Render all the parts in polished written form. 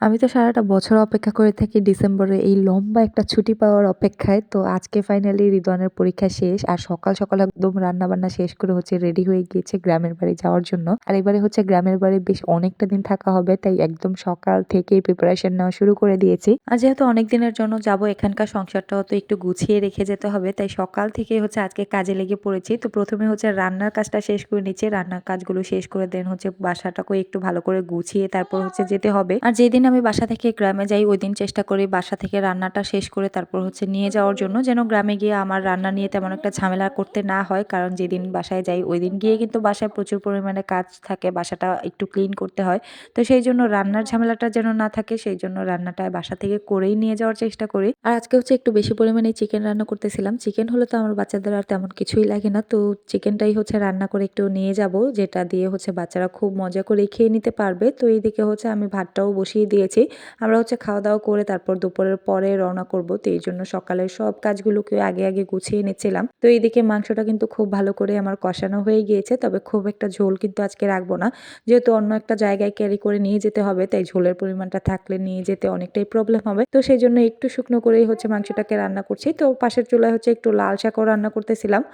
আমি তো সারাটা বছর অপেক্ষা করে থাকি ডিসেম্বরে এই লম্বা একটা ছুটি পাওয়ার অপেক্ষায়। তো আজকে ফাইনালি রিদওয়ানের পরীক্ষা শেষ। আর সকাল, সকাল একদম রান্না-বান্না শেষ করে রেডি হয়ে গিয়েছে গ্রামের বাড়ি যাওয়ার জন্য। আর এবারে গ্রামের বাড়ি বেশ অনেকটা দিন থাকা হবে। তাই একদম সকাল থেকেই প্রিপারেশন নেওয়া শুরু করে দিয়েছি। আর যেহেতু অনেক দিনের জন্য যাব এখানকার সংসারটাও তো একটু গুছিয়ে রেখে যেতে হবে। তাই সকাল থেকেই আজকে কাজে লেগে পড়েছি। তো ১ম এ রান্নার কাজটা শেষ করে নিচ্ছি। রান্নার কাজগুলো শেষ করে দেন বাসাটাকেও একটু ভালো করে গুছিয়ে তারপর যেতে হবে। আর যেদিন আমি বাসা থেকে গ্রামে যাই ওইদিন চেষ্টা করি বাসা থেকে রান্নাটা শেষ করে তারপর নিয়ে যাওয়ার জন্য, যেন গ্রামে গিয়ে আমার রান্না নিয়ে তেমন একটা ঝামেলা করতে না হয়। কারণ যেদিন বাসায় যাই ওইদিন গিয়ে কিন্তু বাসায় প্রচুর পরিমাণে কাজ থাকে, বাসাটা একটু ক্লিন করতে হয়। তো সেই জন্য রান্নার ঝামেলাটা যেন না থাকে, সেই জন্য রান্নাটা বাসা থেকে করেই নিয়ে যাওয়ার চেষ্টা করি। আর আজকে একটু বেশি পরিমাণে চিকেন রান্না করতেছিলাম। চিকেন হলে তো আমার বাচ্চাদের আর তেমন কিছুই লাগে না। তো চিকেনটাই রান্না করে একটু নিয়ে যাব, যেটা দিয়ে বাচ্চারা খুব মজা করে খেয়ে নিতে পারবে। তো এইদিকে আমি ভাতটাও বসিয়ে দিয়েছি। আমরা খাওয়া-দাওয়া করে তারপর দুপুরের পরে রওনা করব। তো এইজন্য সকালের সব কাজগুলোকে আগে, আগে গুছিয়ে নিচ্ছিলাম। তো এইদিকে মাংসটা কিন্তু খুব ভালো করে আমার কষানো হয়ে গিয়েছে। তবে খুব একটা ঝোল কিন্তু আজকে রাখবো না। যেহেতু অন্য একটা জায়গায় ক্যারি করে নিয়ে যেতে হবে, তাই ঝোলের পরিমাণটা থাকলে নিয়ে যেতে অনেকটাই প্রবলেম হবে। তো সেজন্য একটু শুকনো করেই মাংসটাকে রান্না করছি। তো পাশের চুলায় একটু লাল শাকও রান্না করতেছিলাম।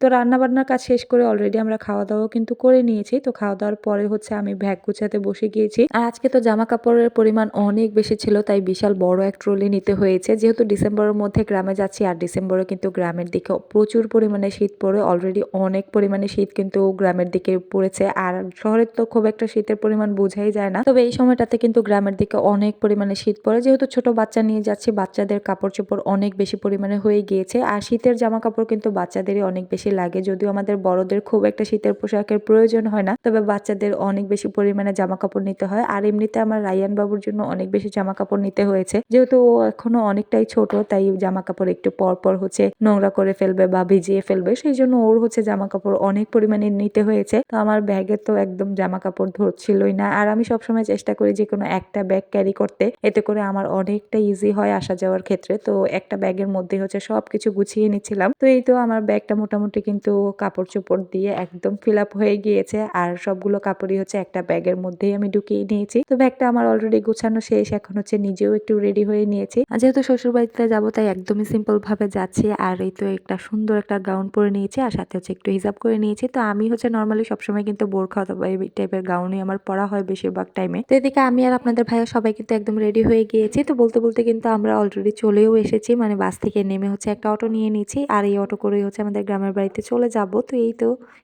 তো রান্না-বান্নার কাজ শেষ করে অলরেডি আমরা খাওয়া-দাওয়াও কিন্তু করে নিয়েছি। তো খাওয়া-দাওয়ার পরে আমি ব্যাগ গুছাতে বসে গিয়েছি। আর আজকে তো জামাকাপড়ের পরিমাণ অনেক বেশি ছিল, তাই বিশাল বড় এক ট্রলি নিতে হয়েছে। যেহেতু ডিসেম্বরের মধ্যে গ্রামে যাচ্ছি আর ডিসেম্বরে কিন্তু গ্রামের দিকে প্রচুর পরিমাণে শীত পড়ে। অলরেডি অনেক পরিমাণে শীত কিন্তু গ্রামের দিকে পড়েছে। আর শহরে তো খুব একটা শীতের পরিমাণ বোঝাই যায় না। তবে এই সময়টাতে কিন্তু গ্রামের দিকে অনেক পরিমাণে শীত পড়ে। যেহেতু ছোট বাচ্চা নিয়ে যাচ্ছি, বাচ্চাদের কাপড়-চোপড় অনেক বেশি পরিমাণে হয়ে গিয়েছে। আর শীতের জামাকাপড় কিন্তু বাচ্চাদেরই অনেক বেশি লাগে। যদিও আমাদের বড়দের খুব একটা শীতের পোশাকের প্রয়োজন হয় না। তবে বাচ্চাদের অনেক বেশি পরিমাণে জামাকাপড় নিতে হয়। আর এমনিতে আমার রায়ান বাবুর জন্য অনেক বেশি জামাকাপড় নিতে হয়েছে। যেহেতু ও এখনো অনেকটাই ছোট, তাই জামাকাপড় একটু পর, পর নোংরা করে ফেলবে বা ভিজিয়ে ফেলবে। সেইজন্য ওর জামাকাপড় অনেক পরিমাণে নিতে হয়েছে। তো আমার ব্যাগে তো একদম জামাকাপড় ধরছিলই না। আর আমি সবসময় চেষ্টা করি যেকোনো একটা ব্যাগ ক্যারি করতে। এতে করে আমার অনেকটা ইজি হয় আসা যাওয়ার ক্ষেত্রে। তো একটা ব্যাগের মধ্যে সবকিছু গুছিয়ে নিচ্ছিলাম। তো এই তো আমার ব্যাগটা মোটামুটি কিন্তু কাপড়-চোপড় দিয়ে একদম ফিল আপ হয়ে গিয়েছে। আর সবগুলো কাপড়ই একটা ব্যাগের মধ্যেই আমি ঢুকিয়ে নিয়েছি। তো ব্যাগটা আমার অলরেডি গুছানো শেষ। এখন নিজেও একটু রেডি হয়ে নিয়েছি। আর যেহেতু শ্বশুরবাড়িতে যাবো তাই একদমই সিম্পল ভাবে যাচ্ছি। আর এই তো একটা সুন্দর একটা গাউন পরে নিয়েছি আর সাথে একটু হিজাব করে নিয়েছি। তো আমি নরমালি সবসময় কিন্তু বোরখা অথবা এই টাইপের গাউনই আমার পরা হয় বেশিরভাগ টাইমে। তো এদিকে আমি আর আপনাদের ভাইয়া সবাই কিন্তু একদম রেডি হয়ে গিয়েছি। তো বলতে, বলতে কিন্তু আমরা অলরেডি চলেও এসেছি। মানে বাস থেকে নেমে একটা অটো নিয়ে নিয়েছি। আর এই অটো করেই আমাদের গ্রামের বাড়িতে চলে যাব। তো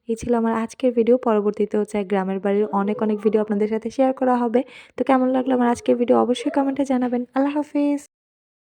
এই ছিল আমার আজকের ভিডিও। পরবর্তীতে গ্রামের বাড়ির অনেক, অনেক ভিডিও আপনাদের সাথে শেয়ার করা হবে। তো কেমন লাগলো আমার আজকের ভিডিও অবশ্যই কমেন্টে জানাবেন। আল্লাহ হাফেজ।